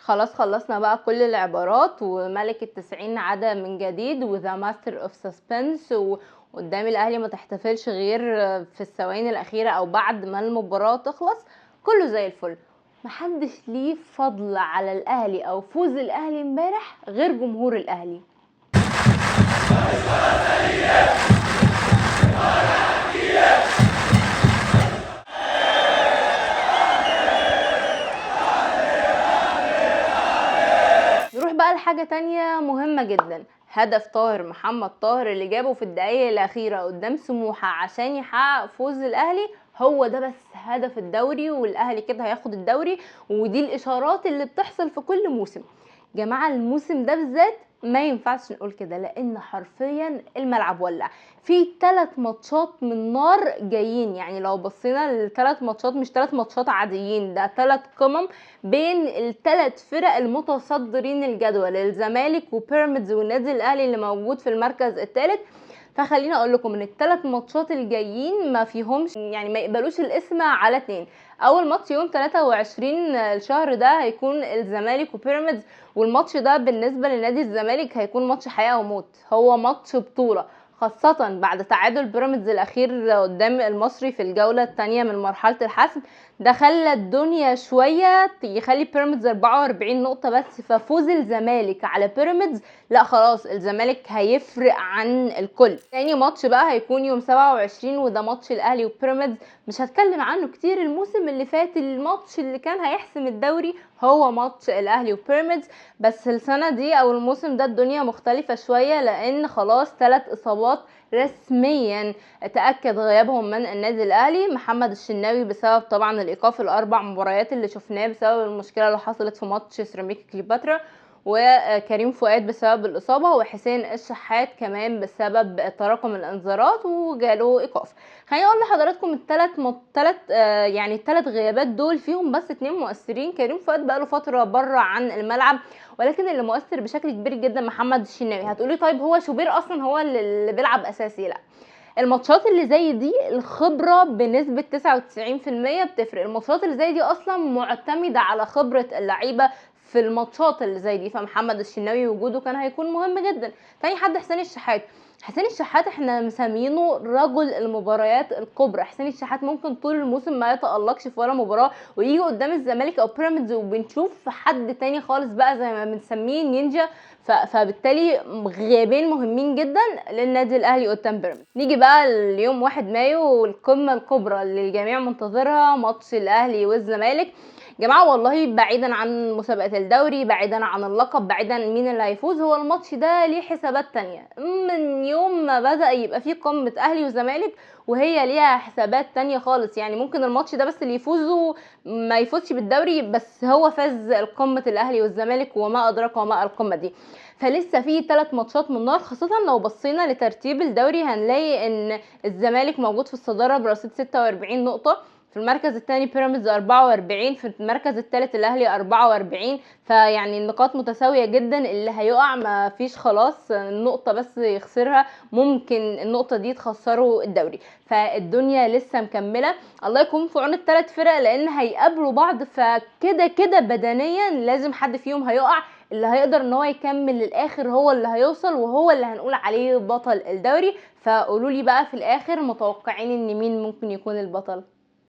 خلاص خلصنا بقى كل العبارات، وملك ال90 عاد من جديد، وذا ماستر اوف سسبنس، وقدام الاهلي ما تحتفلش غير في الثواني الاخيره او بعد ما المباراه تخلص. كله زي الفل، محدش ليه فضل على الاهلي او فوز الاهلي امبارح غير جمهور الاهلي. نروح بقى لحاجة تانية مهمة جدا، هدف طاهر محمد طاهر اللي جابه في الدقايق الأخيرة قدام سموحة عشان يحقق فوز الأهلي. هو ده بس هدف الدوري، والأهلي كده هياخد الدوري. ودي الإشارات اللي بتحصل في كل موسم. جماعة الموسم ده بالذات ما ينفعش نقول كده، لان حرفيا الملعب ولع في 3 ماتشات من نار جايين. يعني لو بصينا للثلاث ماتشات مش 3 ماتشات عاديين، ده 3 قمم بين ال3 فرق المتصدرين الجدول، الزمالك وبيراميدز والنادي الاهلي اللي موجود في المركز الثالث. فخلينا اقول لكم ان ال3 ماتشات الجايين ما فيهمش، يعني ما يقبلوش الاسم على 2. اول ماتش يوم 23 الشهر ده هيكون الزمالك وبيراميدز، والماتش ده بالنسبه لنادي الزمالك هيكون ماتش حياه وموت، هو ماتش بطوله، خاصة بعد تعادل بيراميدز الأخير قدام المصري في الجولة الثانية من مرحلة الحسم. ده خلى الدنيا شوية يخلي بيراميدز 44 نقطة بس، ففوز الزمالك على بيراميدز لا خلاص الزمالك هيفرق عن الكل. تاني ماتش بقى هيكون يوم 27، وده ماتش الأهلي وبيراميدز. مش هتكلم عنه كتير، الموسم اللي فات الماتش اللي كان هيحسم الدوري هو ماتش الأهلي وبيراميدز. بس السنة دي او الموسم ده الدنيا مختلفة شوية، لان خلاص 3 اصابات رسميا تأكد غيابهم من النادي الاهلي. محمد الشناوي بسبب طبعا الايقاف ال4 مباريات اللي شفناه بسبب المشكلة اللي حصلت في ماتش سيراميكا كليوباترا، وكريم فؤاد بسبب الاصابه، وحسين الشحات كمان بسبب تراكم الانذارات وجاله ايقاف. خليني اقول لحضراتكم الثلاث غيابات دول فيهم بس 2 مؤثرين. كريم فؤاد بقاله فتره بره عن الملعب، ولكن اللي مؤثر بشكل كبير جدا محمد الشناوي. هتقولي طيب هو شوبير اصلا هو اللي بيلعب اساسي؟ لا، الماتشات اللي زي دي الخبرة بنسبة 99% بتفرق. الماتشات اللي زي دي اصلا معتمدة على خبرة اللعيبة في الماتشات اللي زي دي، فمحمد الشناوي وجوده كان هيكون مهم جدا. تاني حد حسين الشحات. حسين الشحات احنا مسمينه رجل المباريات الكبرى. حسين الشحات ممكن طول الموسم ما يتألقش في ولا مباراة، ويجي قدام الزمالك او بيراميدز وبنشوف حد تاني خالص بقى زي ما بنسميه نينجا. فبالتالي غيابين مهمين جدا للنادي الاهلي قدام بيراميدز. نيجي بقى اليوم 1 مايو والقمه الكبرى اللي الجميع منتظرها، ماتش الاهلي والزمالك. جماعه والله بعيدا عن مسابقه الدوري، بعيدا عن اللقب، بعيدا مين اللي هيفوز، هو الماتش ده ليه حسابات تانية. من يوم ما بدأ يبقى فيه قمه اهلي وزمالك وهي ليها حسابات تانية خالص. يعني ممكن الماتش ده بس اللي يفوزه ما يفوزش بالدوري، بس هو فاز القمه الاهلي والزمالك وما ادراك وما القمه دي. فلسه في 3 ماتشات من نار، خاصة لو بصينا لترتيب الدوري هنلاقي ان الزمالك موجود في الصدارة برصيد 46 نقطة، في المركز الثاني بيراميدز 44، في المركز الثالث الاهلي 44. فيعني النقاط متساويه جدا، اللي هيقع ما فيش خلاص النقطه بس يخسرها ممكن النقطه دي تخسره الدوري. فالدنيا لسه مكمله، الله يكون في عون ال3 فرق لان هيقابلوا بعض، فكده كده بدنيا لازم حد فيهم هيقع. اللي هيقدر ان هو يكمل للاخر هو اللي هيوصل، وهو اللي هنقول عليه بطل الدوري. فقولوا لي بقى في الاخر متوقعين ان مين ممكن يكون البطل؟